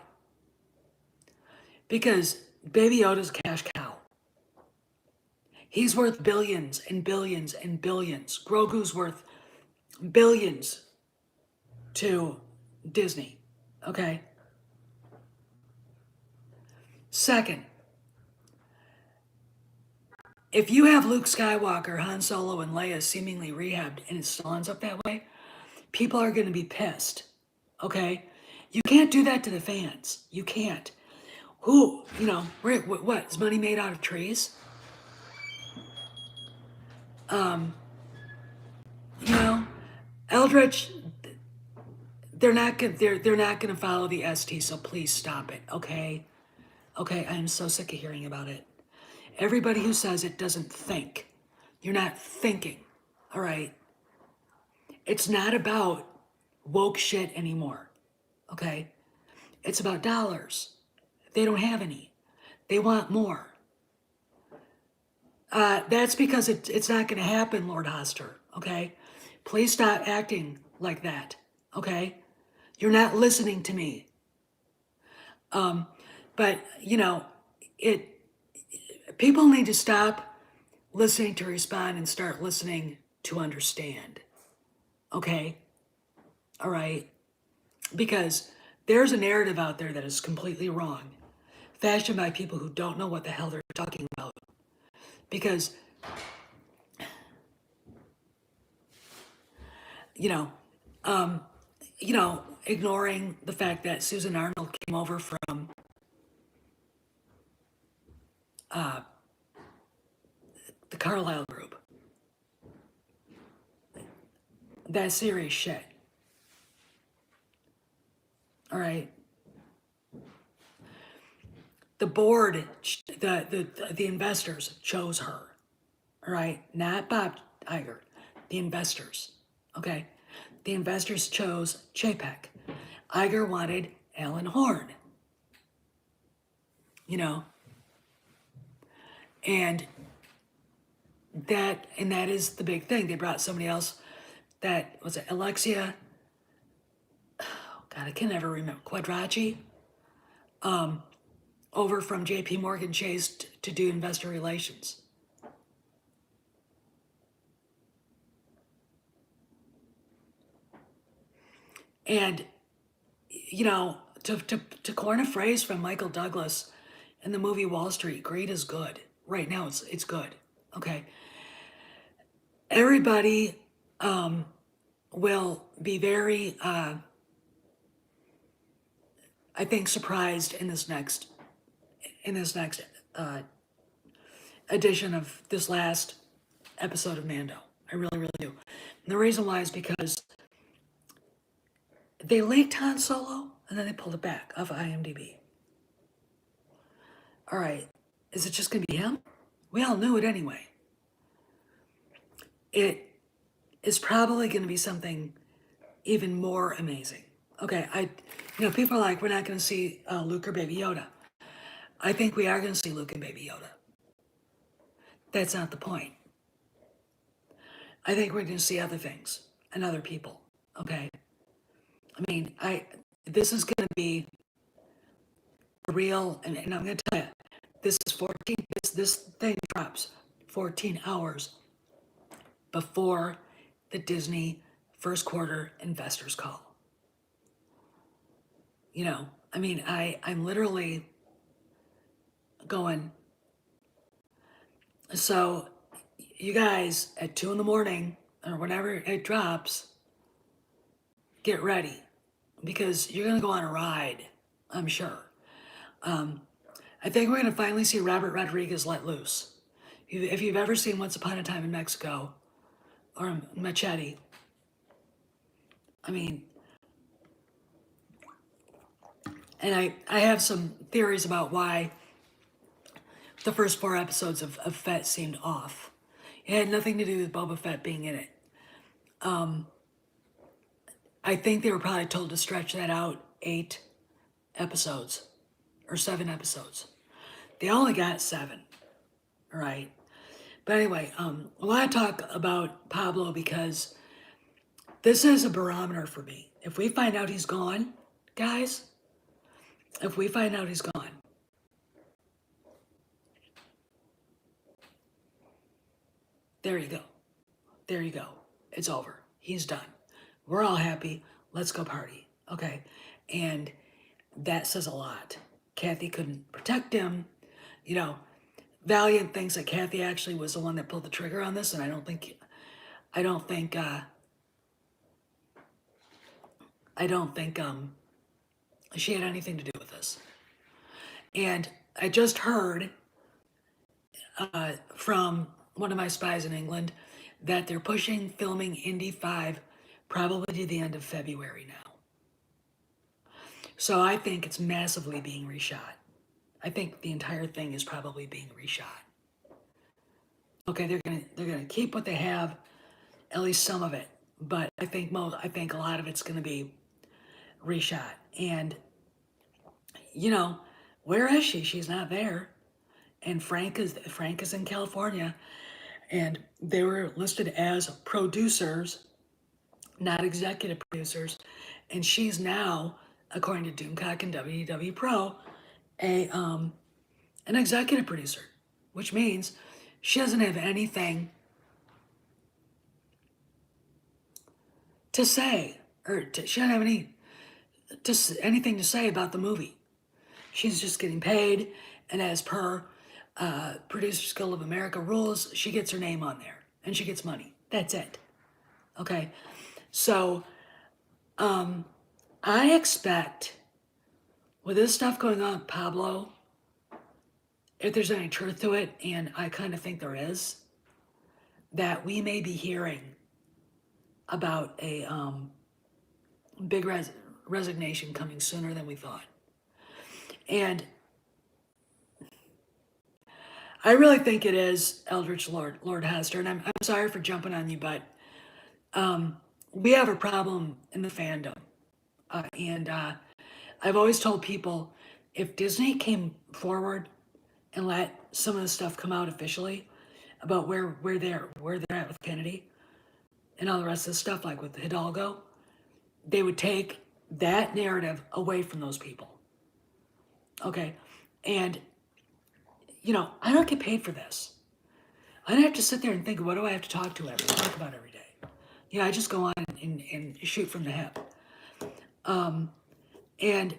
Because Baby Yoda's a cash cow. He's worth billions and billions and billions. Grogu's worth billions to Disney, okay? Second, if you have Luke Skywalker, Han Solo, and Leia seemingly rehabbed and it still ends up that way, people are going to be pissed, okay? You can't do that to the fans. You can't. What? Is money made out of trees? Eldritch, they're not gonna follow the ST, so please stop it, okay? Okay, I'm so sick of hearing about it. Everybody who says it doesn't think. You're not thinking, all right? It's not about woke shit anymore, okay? It's about dollars. They don't have any. They want more. That's because it's not going to happen, Lord Hoster, okay? Please stop acting like that, okay? You're not listening to me. But, people need to stop listening to respond and start listening to understand, okay? All right? Because there's a narrative out there that is completely wrong, fashioned by people who don't know what the hell they're talking about. Because, ignoring the fact that Susan Arnold came over from the Carlisle group. That's serious shit. All right. The board, the investors chose her. All right. Not Bob Iger. The investors. Okay. The investors chose Chapek. Iger wanted Alan Horn. And that is the big thing. They brought somebody else that was it Alexia. Oh God, I can never remember Quadracci. Over from J.P. Morgan Chase to do investor relations. And to coin a phrase from Michael Douglas in the movie Wall Street, greed is good. Right now, it's good. Okay. Everybody will be very, I think, surprised in this next edition of this last episode of Mando. I really, really do. And the reason why is because they leaked Han Solo and then they pulled it back off of IMDb. All right, is it just going to be him? We all knew it anyway. It is probably going to be something even more amazing. Okay, people are like, we're not going to see Luke or Baby Yoda. I think we are going to see Luke and Baby Yoda. That's not the point. I think we're going to see other things and other people. Okay. I mean, this is going to be real, and I'm going to tell you, this is 14. This thing drops 14 hours before the Disney first quarter investors call. I mean, I'm literally going. So, you guys at 2 in the morning or whenever it drops, get ready because you're gonna go on a ride. I'm sure. I think we're gonna finally see Robert Rodriguez let loose. If you've ever seen Once Upon a Time in Mexico or Machete, I mean, and I have some theories about why the first 4 episodes of Fett seemed off. It had nothing to do with Boba Fett being in it. I think they were probably told to stretch that out 8 episodes or 7 episodes. They only got 7, right? But anyway, I want to talk about Pablo because this is a barometer for me. If we find out he's gone, guys, if we find out he's gone, there you go. There you go. It's over. He's done. We're all happy. Let's go party. Okay. And that says a lot. Kathy couldn't protect him. Valiant thinks that Kathy actually was the one that pulled the trigger on this, and I don't think she had anything to do with this. And I just heard from one of my spies in England that they're pushing filming Indy 5 probably to the end of February now. So I think it's massively being reshot. I think the entire thing is probably being reshot. Okay, they're gonna keep what they have, at least some of it, but I think a lot of it's gonna be reshot. And where is she? She's not there. And Frank is in California, and they were listed as producers, not executive producers, and she's now, according to Doomcock and WDW Pro, an executive producer, which means she doesn't have anything to say, or she doesn't have anything to say about the movie. She's just getting paid, and as per Producers Guild of America rules, she gets her name on there, and she gets money. That's it. Okay, so I expect, with this stuff going on, Pablo, if there's any truth to it, and I kind of think there is, that we may be hearing about a big resignation coming sooner than we thought. And I really think it is Eldritch Lord Hester, and I'm sorry for jumping on you, but we have a problem in the fandom. And I've always told people, if Disney came forward and let some of the stuff come out officially about where they're at with Kennedy and all the rest of the stuff, like with Hidalgo, they would take that narrative away from those people. Okay, and I don't get paid for this. I don't have to sit there and think, what do I have to talk about every day? I just go on and shoot from the hip. And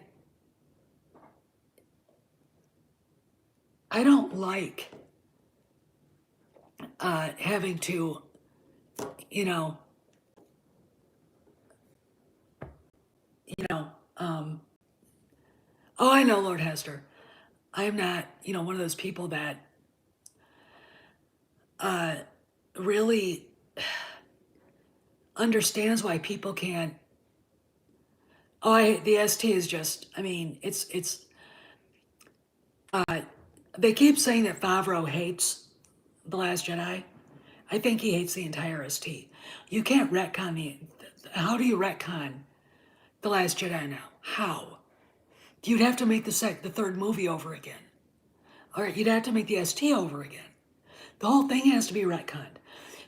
I don't like having to, oh, I know, Lord Hester. I am not, one of those people that really understands why people can't. The ST is just, I mean, they keep saying that Favreau hates The Last Jedi. I think he hates the entire ST. You can't retcon how do you retcon The Last Jedi now? How? You'd have to make the third movie over again. All right, you'd have to make the ST over again. The whole thing has to be retconned.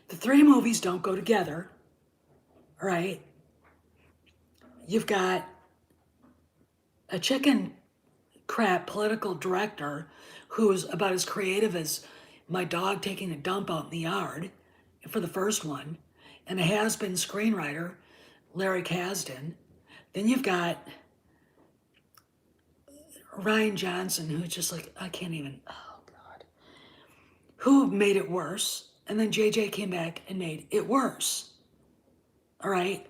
The three movies don't go together, all right? You've got a chicken crap political director who's about as creative as my dog taking a dump out in the yard for the first one, and a has-been screenwriter, Larry Kasdan. Then you've got Ryan Johnson, who's just like, I can't even, oh God, who made it worse. And then JJ came back and made it worse. All right.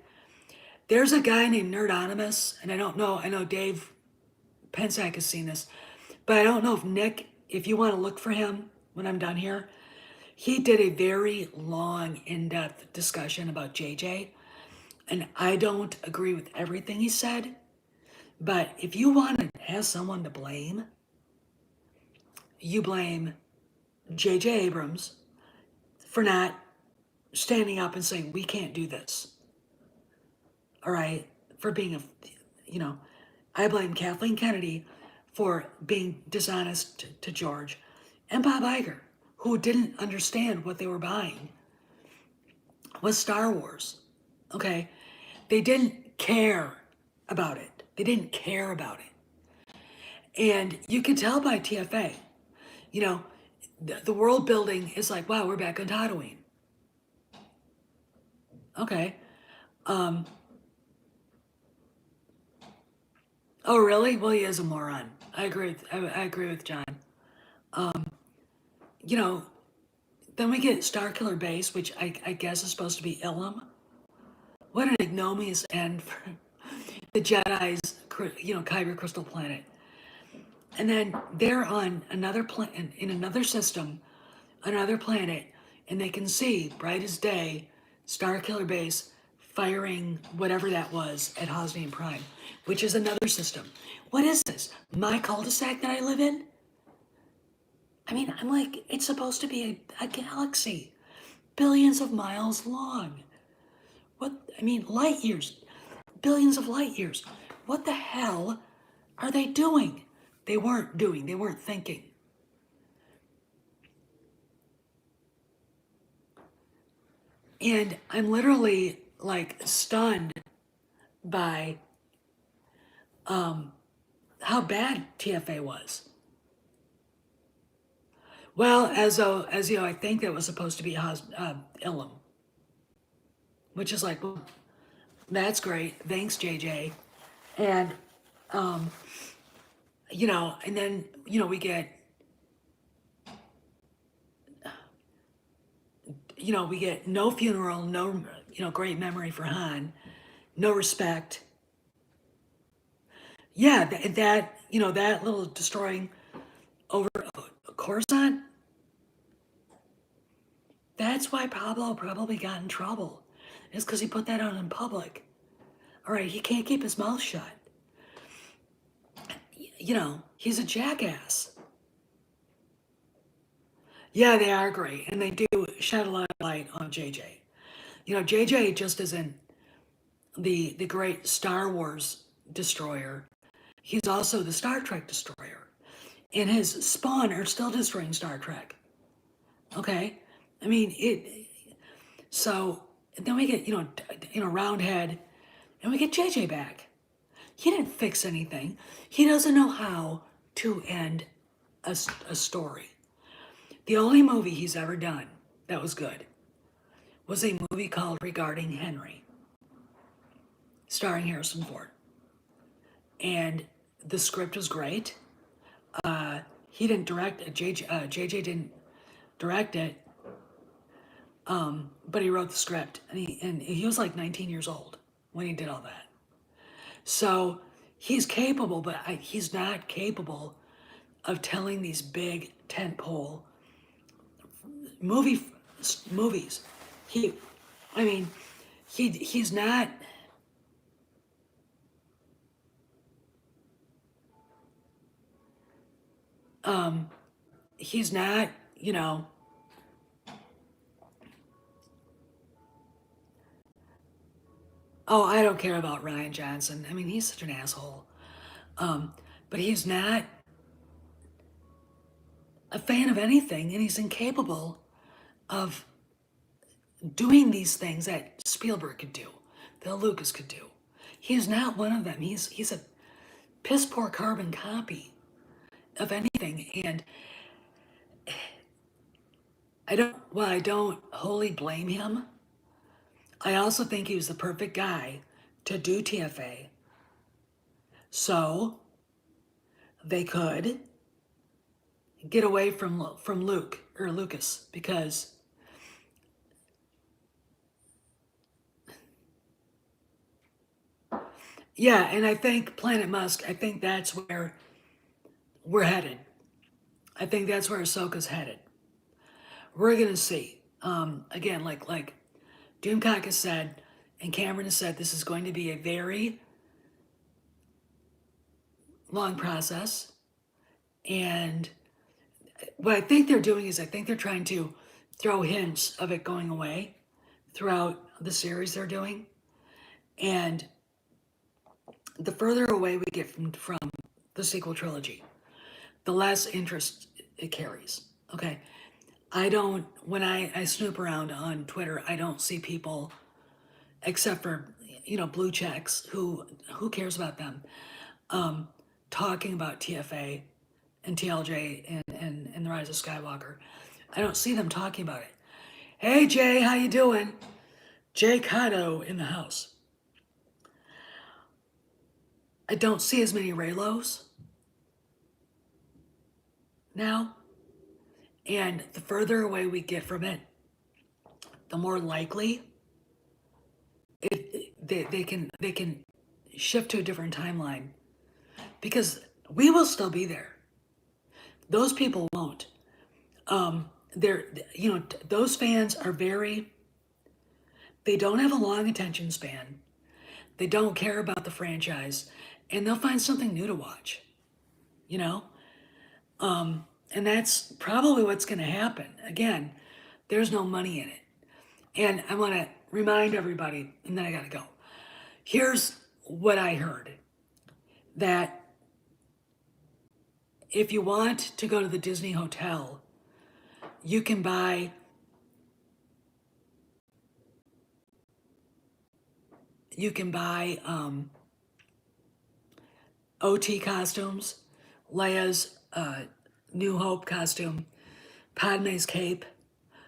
There's a guy named Nerdonymous, and I don't know, I know Dave Pensack has seen this, but I don't know if Nick, if you want to look for him when I'm done here, he did a very long, in-depth discussion about JJ, and I don't agree with everything he said, but if you want to have someone to blame, you blame JJ Abrams for not standing up and saying, we can't do this. All right, for being I blame Kathleen Kennedy for being dishonest to George, and Bob Iger, who didn't understand what they were buying was Star Wars. Okay, they didn't care about it. They didn't care about it. And you can tell by TFA, the world building is like, wow, we're back on Tatooine. Okay. Oh, really? Well, he is a moron. I agree with John. Then we get Starkiller Base, which I guess is supposed to be Ilum. What an ignominious end for the Jedi's, Kyber Crystal Planet. And then they're on another planet, in another system, another planet, and they can see, bright as day, Starkiller Base firing whatever that was at Hosnian Prime, which is another system. What is this? My cul-de-sac that I live in? I mean, I'm like, it's supposed to be a galaxy, billions of miles long. Light years, billions of light years. What the hell are they doing? They weren't thinking. And I'm literally like stunned by how bad TFA was. Well, as you know, I think that was supposed to be Ilum, which is like, well, that's great. Thanks, JJ. And and then we get no funeral, no great memory for Han, no respect. Yeah, that little destroying over Coruscant. That's why Pablo probably got in trouble. It's because he put that out in public. All right, he can't keep his mouth shut. He's a jackass. Yeah, they are great, and they do shed a lot of light on JJ. JJ just isn't the great Star Wars destroyer. He's also the Star Trek destroyer. And his spawn are still destroying Star Trek. Okay? I mean, so then we get, Roundhead, and we get JJ back. He didn't fix anything. He doesn't know how to end a story. The only movie he's ever done that was good was a movie called Regarding Henry, starring Harrison Ford. And the script was great. He didn't direct it. JJ didn't direct it, but he wrote the script. And he was like 19 years old when he did all that. So he's capable, but he's not capable of telling these big tentpole movies. I mean, he's not. He's not. You know. Oh, I don't care about Ryan Johnson. I mean, he's such an asshole. But he's not a fan of anything, and he's incapable of doing these things that Spielberg could do, that Lucas could do. He's not one of them. He's a piss poor carbon copy of anything, and I don't wholly blame him. I also think he was the perfect guy to do TFA, so they could get away from Luke or Lucas, because yeah, and I think Planet Musk, I think that's where we're headed. I think that's where Ahsoka's headed. We're gonna see. Again, like Doomcock has said, and Cameron has said, this is going to be a very long process. And what I think they're doing is I think they're trying to throw hints of it going away throughout the series they're doing. And the further away we get from the sequel trilogy, the less interest it carries. Okay. When I snoop around on Twitter, I don't see people, except for, blue checks, who cares about them, talking about TFA and TLJ and the Rise of Skywalker. I don't see them talking about it. Hey Jay, how you doing? Jay Cotto in the house. I don't see as many Raylos now. And the further away we get from it, the more likely they can shift to a different timeline, because we will still be there. Those people won't. They're those fans are they don't have a long attention span. They don't care about the franchise, and they'll find something new to watch. You know, and that's probably what's going to happen. Again, there's no money in it. And I want to remind everybody, and then I got to go. Here's what I heard, that if you want to go to the Disney hotel, you can buy OT costumes, Leia's New Hope costume, Padme's cape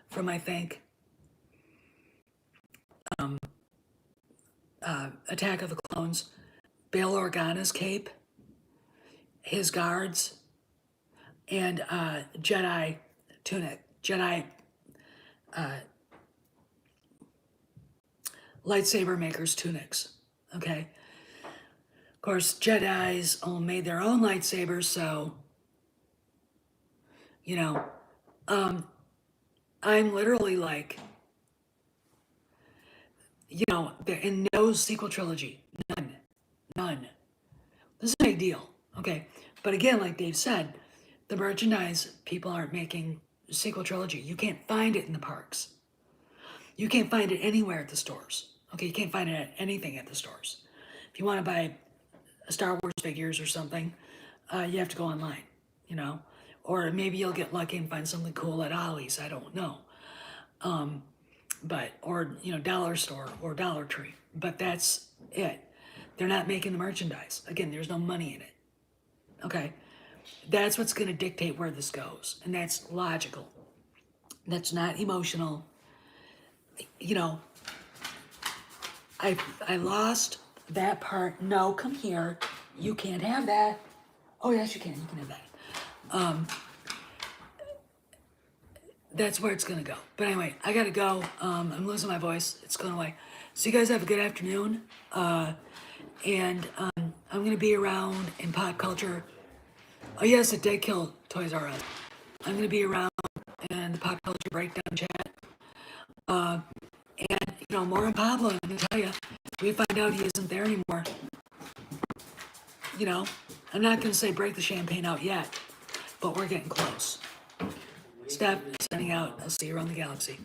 from, I think, Attack of the Clones, Bail Organa's cape, his guards, and Jedi tunic, Jedi lightsaber makers' tunics. Okay. Of course, Jedis all made their own lightsabers, so I'm literally like, in no sequel trilogy, none. This is a big deal, okay? But again, like Dave said, the merchandise, people aren't making sequel trilogy. You can't find it in the parks. You can't find it anywhere at the stores. Okay, you can't find it at anything at the stores. If you want to buy Star Wars figures or something, you have to go online, or maybe you'll get lucky and find something cool at Ollie's. I don't know. Or Dollar Store or Dollar Tree, but that's it. They're not making the merchandise. Again, there's no money in it. Okay, that's what's going to dictate where this goes, and that's logical. That's not emotional. I lost that part. No, come here. You can't have that. Oh yes, you can. You can have that. That's where it's gonna go. But anyway, I gotta go. I'm losing my voice. It's going away. So you guys have a good afternoon. And I'm gonna be around in pop culture. Oh yes, it did kill Toys R Us. I'm gonna be around in the pop culture breakdown chat. And more on Pablo. I'm gonna tell you, if we find out he isn't there anymore, you know, I'm not gonna say break the champagne out yet, but we're getting close. Steph, sending out. I'll see you around the galaxy.